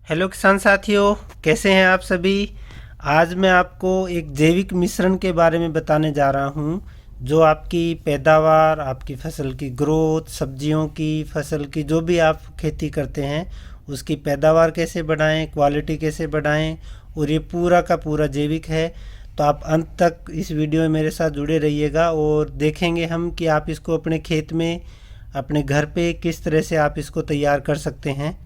Hello किसान साथियों, कैसे हैं आप सभी। आज मैं आपको एक जैविक मिश्रण के बारे में बताने जा रहा हूं, जो आपकी पैदावार, आपकी फसल की ग्रोथ, सब्जियों की फसल की जो भी आप खेती करते हैं उसकी पैदावार कैसे बढ़ाएं, क्वालिटी कैसे बढ़ाएं, और ये पूरा का पूरा जैविक है। तो आप अंत तक इस वीडियो में मेरे साथ जुड़े रहिएगा और देखेंगे हम कि आप इसको अपने खेत में, अपने घर पे किस तरह से आप इसको तैयार कर सकते हैं।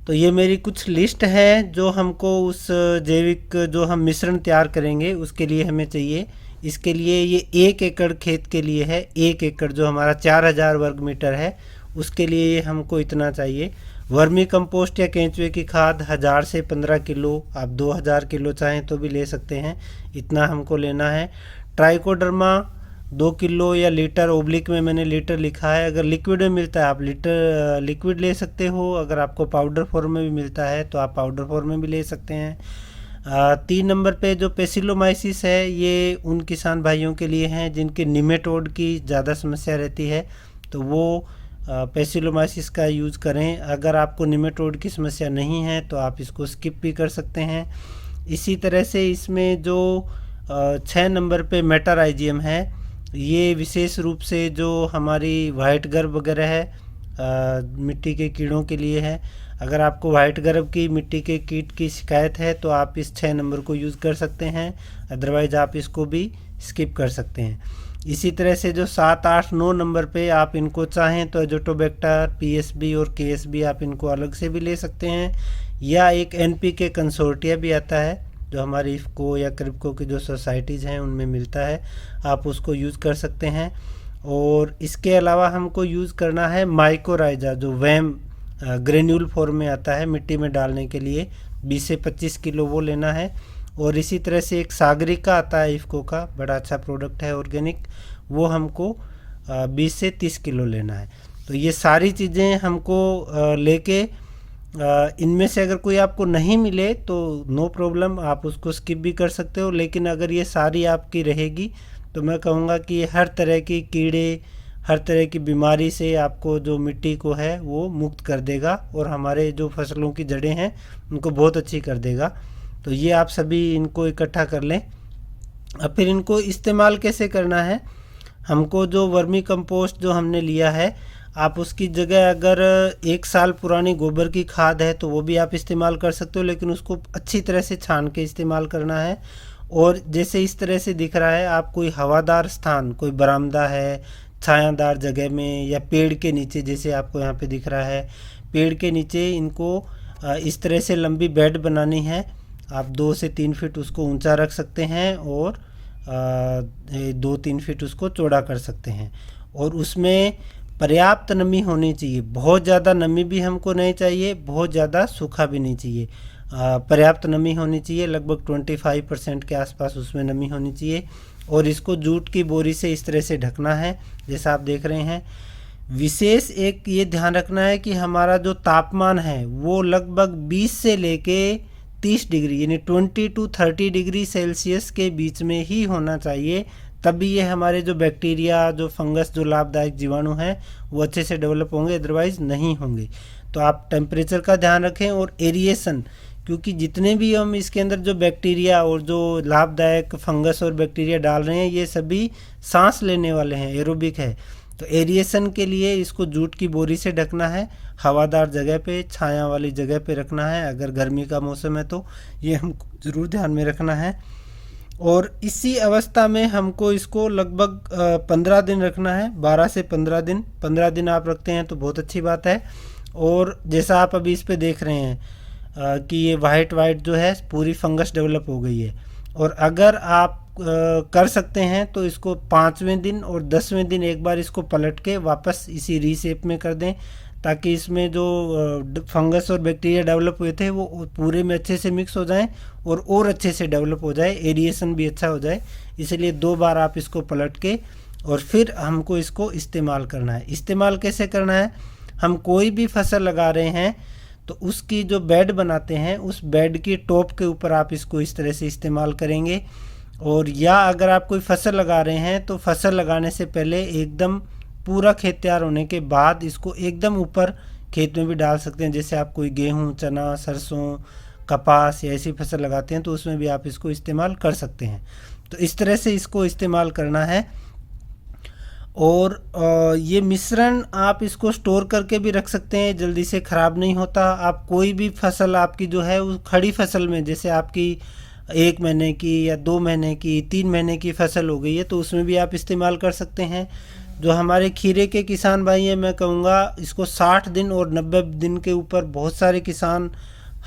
तो ये मेरी कुछ लिस्ट है जो हमको उस जैविक जो हम मिश्रण तैयार करेंगे उसके लिए हमें चाहिए। इसके लिए ये 1 एकड़ खेत के लिए है। 1 एकड़ जो हमारा 4000 वर्ग मीटर है उसके लिए ये हमको इतना चाहिए। वर्मी कंपोस्ट या केंचुए की खाद 1000 से 15 किलो, आप 2000 किलो चाहें तो भी ले सकते हैं, इतना हमको लेना है। ट्राइकोडर्मा 2 किलो या लीटर, ओब्लिक में मैंने लीटर लिखा है। अगर लिक्विड में मिलता है आप लीटर लिक्विड ले सकते हो, अगर आपको पाउडर फॉर्म में भी मिलता है तो आप पाउडर फॉर्म में भी ले सकते हैं। 3 नंबर पे जो पेसिलोमाइसिस है ये उन किसान भाइयों के लिए हैं जिनके निमेटोड की ज़्यादा समस्या रहती है, तो वो पेसिलोमाइसिस का यूज़ करें। अगर आपको निमेटोड की समस्या नहीं है तो आप इसको स्किप भी कर सकते हैं। इसी तरह से इसमें जो 6 नंबर पे मेटाराइजियम है, ये विशेष रूप से जो हमारी वाइट गर्व वगैरह है मिट्टी के कीड़ों के लिए है। अगर आपको वाइट गर्व की मिट्टी के कीट की शिकायत है तो आप इस 6 नंबर को यूज़ कर सकते हैं, अदरवाइज़ आप इसको भी स्किप कर सकते हैं। इसी तरह से जो 7, 8, 9 नंबर पे आप इनको चाहें तो एजोटोबैक्टर, पीएसबी और केएसबी आप इनको अलग से भी ले सकते हैं, या एक एनपीके कंसोर्टिया भी आता है जो हमारी इफ्को या क्रिप्को की जो सोसाइटीज़ हैं उनमें मिलता है, आप उसको यूज़ कर सकते हैं। और इसके अलावा हमको यूज़ करना है माइकोराइजा, जो वैम ग्रेन्यूल फॉर्म में आता है मिट्टी में डालने के लिए, 20 से 25 किलो वो लेना है। और इसी तरह से एक सागरिका आता है इफ्को का, बड़ा अच्छा प्रोडक्ट है ऑर्गेनिक, वो हमको 20 से 30 किलो लेना है। तो ये सारी चीज़ें हमको लेके इनमें से अगर कोई आपको नहीं मिले तो नो प्रॉब्लम, आप उसको स्किप भी कर सकते हो। लेकिन अगर ये सारी आपकी रहेगी तो मैं कहूँगा कि ये हर तरह की कीड़े, हर तरह की बीमारी से आपको जो मिट्टी को है वो मुक्त कर देगा और हमारे जो फसलों की जड़ें हैं उनको बहुत अच्छी कर देगा। तो ये आप सभी इनको इकट्ठा कर लें। अब फिर इनको इस्तेमाल कैसे करना है, हमको जो वर्मी कंपोस्ट जो हमने लिया है, आप उसकी जगह अगर 1 साल पुरानी गोबर की खाद है तो वो भी आप इस्तेमाल कर सकते हो, लेकिन उसको अच्छी तरह से छान के इस्तेमाल करना है। और जैसे इस तरह से दिख रहा है, आप कोई हवादार स्थान, कोई बरामदा है, छायादार जगह में, या पेड़ के नीचे, जैसे आपको यहाँ पे दिख रहा है पेड़ के नीचे इनको इस तरह से लंबी बेड बनानी है। आप 2 से 3 फीट उसको ऊंचा रख सकते हैं और 2-3 फीट उसको चौड़ा कर सकते हैं। और उसमें पर्याप्त नमी होनी चाहिए, बहुत ज़्यादा नमी भी हमको नहीं चाहिए, बहुत ज़्यादा सूखा भी नहीं चाहिए। पर्याप्त नमी होनी चाहिए, लगभग 25% के आसपास उसमें नमी होनी चाहिए। और इसको जूट की बोरी से इस तरह से ढकना है जैसा आप देख रहे हैं। विशेष एक ये ध्यान रखना है कि हमारा जो तापमान है वो लगभग 20 से लेके 30 डिग्री यानी 20 to 30 डिग्री सेल्सियस के बीच में ही होना चाहिए, तभी ये हमारे जो बैक्टीरिया, जो फंगस, जो लाभदायक जीवाणु हैं वो अच्छे से डेवलप होंगे, अदरवाइज़ नहीं होंगे। तो आप टेम्परेचर का ध्यान रखें और एरिएशन, क्योंकि जितने भी हम इसके अंदर जो बैक्टीरिया और जो लाभदायक फंगस और बैक्टीरिया डाल रहे हैं ये सभी सांस लेने वाले हैं, एरोबिक है। तो एरिएशन के लिए इसको जूट की बोरी से ढकना है, हवादार जगह पे, छाया वाली जगह पे रखना है। अगर गर्मी का मौसम है तो ये हमको ज़रूर ध्यान में रखना है। और इसी अवस्था में हमको इसको लगभग 15 दिन रखना है, 12 से 15 दिन। 15 दिन आप रखते हैं तो बहुत अच्छी बात है। और जैसा आप अभी इस पे देख रहे हैं कि ये वाइट जो है पूरी फंगस डेवलप हो गई है। और अगर आप कर सकते हैं तो इसको 5वें दिन और 10वें दिन एक बार इसको पलट के वापस इसी रीशेप में कर दें, ताकि इसमें जो फंगस और बैक्टीरिया डेवलप हुए थे वो पूरे में अच्छे से मिक्स हो जाएं और अच्छे से डेवलप हो जाए, एरिएशन भी अच्छा हो जाए। इसलिए 2 बार आप इसको पलट के और फिर हमको इसको इस्तेमाल करना है। इस्तेमाल कैसे करना है, हम कोई भी फसल लगा रहे हैं तो उसकी जो बेड बनाते हैं उस बेड की टॉप के ऊपर आप इसको इस तरह से इस्तेमाल करेंगे। और या अगर आप कोई फसल लगा रहे हैं तो फसल लगाने से पहले एकदम पूरा खेत तैयार होने के बाद इसको एकदम ऊपर खेत में भी डाल सकते हैं। जैसे आप कोई गेहूँ, चना, सरसों, कपास या ऐसी फसल लगाते हैं तो उसमें भी आप इसको इस्तेमाल कर सकते हैं। तो इस तरह से इसको इस्तेमाल करना है। और ये मिश्रण आप इसको स्टोर करके भी रख सकते हैं, जल्दी से ख़राब नहीं होता। आप कोई भी फसल आपकी जो है वो खड़ी फसल में, जैसे आपकी 1 महीने की या 2 महीने की, 3 महीने की फसल हो गई है तो उसमें भी आप इस्तेमाल कर सकते हैं। जो हमारे खीरे के किसान भाई हैं, मैं कहूँगा इसको 60 दिन और 90 दिन के ऊपर बहुत सारे किसान,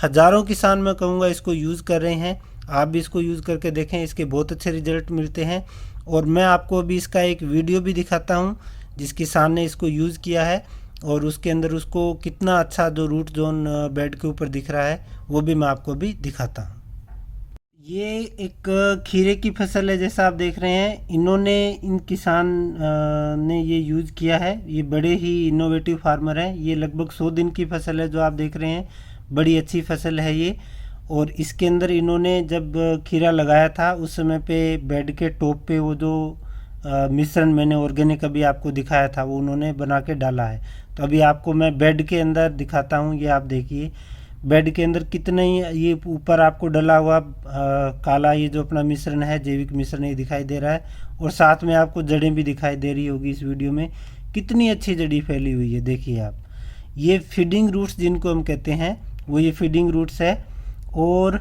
हज़ारों किसान मैं कहूँगा इसको यूज़ कर रहे हैं। आप भी इसको यूज़ करके देखें, इसके बहुत अच्छे रिजल्ट मिलते हैं। और मैं आपको अभी इसका एक वीडियो भी दिखाता हूँ जिस किसान ने इसको यूज़ किया है और उसके अंदर उसको कितना अच्छा जो रूट जोन बेड के ऊपर दिख रहा है वो भी मैं आपको भी दिखाता हूँ। ये एक खीरे की फसल है, जैसा आप देख रहे हैं। इन्होंने, इन किसान ने ये यूज़ किया है। ये बड़े ही इनोवेटिव फार्मर हैं। ये लगभग 100 दिन की फसल है जो आप देख रहे हैं। बड़ी अच्छी फसल है ये। और इसके अंदर इन्होंने जब खीरा लगाया था उस समय पे बेड के टॉप पे वो जो मिश्रण मैंने ऑर्गेनिक अभी आपको दिखाया था वो उन्होंने बना के डाला है। तो अभी आपको मैं बेड के अंदर दिखाता हूँ। ये आप देखिए बेड के अंदर कितने ही, ये ऊपर आपको डला हुआ काला ये जो अपना मिश्रण है, जैविक मिश्रण, ये दिखाई दे रहा है। और साथ में आपको जड़ें भी दिखाई दे रही होगी इस वीडियो में। कितनी अच्छी जड़ी फैली हुई है, देखिए आप। ये फीडिंग रूट्स जिनको हम कहते हैं वो ये फीडिंग रूट्स है। और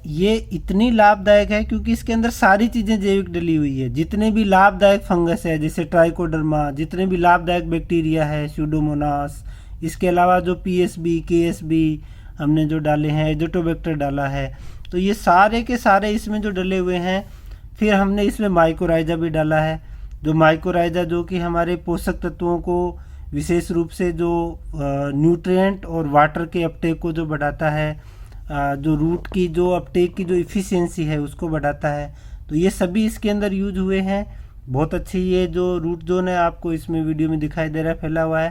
ये इतनी लाभदायक है क्योंकि इसके अंदर सारी चीज़ें जैविक डली हुई है। जितने भी लाभदायक फंगस है, जैसे ट्राइकोडर्मा, जितने भी लाभदायक बैक्टीरिया है, स्यूडोमोनास, इसके अलावा जो पीएसबी, केएसबी हमने जो डाले हैं, एजोटोबैक्टर डाला है, तो ये सारे के सारे इसमें जो डले हुए हैं। फिर हमने इसमें माइकोराइजा भी डाला है। जो माइकोराइजा जो कि हमारे पोषक तत्वों को, विशेष रूप से जो न्यूट्रिएंट और वाटर के अपटेक को जो बढ़ाता है, जो रूट की जो अपटेक की जो इफ़िशियंसी है उसको बढ़ाता है। तो ये सभी इसके अंदर यूज हुए हैं। बहुत अच्छी ये जो रूट जोन है आपको इसमें वीडियो में दिखाई दे रहा है, फैला हुआ है।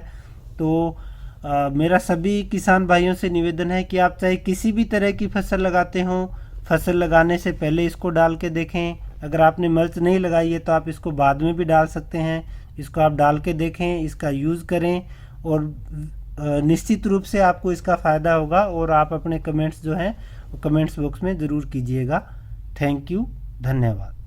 तो मेरा सभी किसान भाइयों से निवेदन है कि आप चाहे किसी भी तरह की फसल लगाते हों, फसल लगाने से पहले इसको डाल के देखें। अगर आपने मल्च नहीं लगाई है तो आप इसको बाद में भी डाल सकते हैं। इसको आप डाल के देखें, इसका यूज़ करें और निश्चित रूप से आपको इसका फ़ायदा होगा। और आप अपने कमेंट्स जो हैं वो कमेंट्स बॉक्स में ज़रूर कीजिएगा। थैंक यू, धन्यवाद।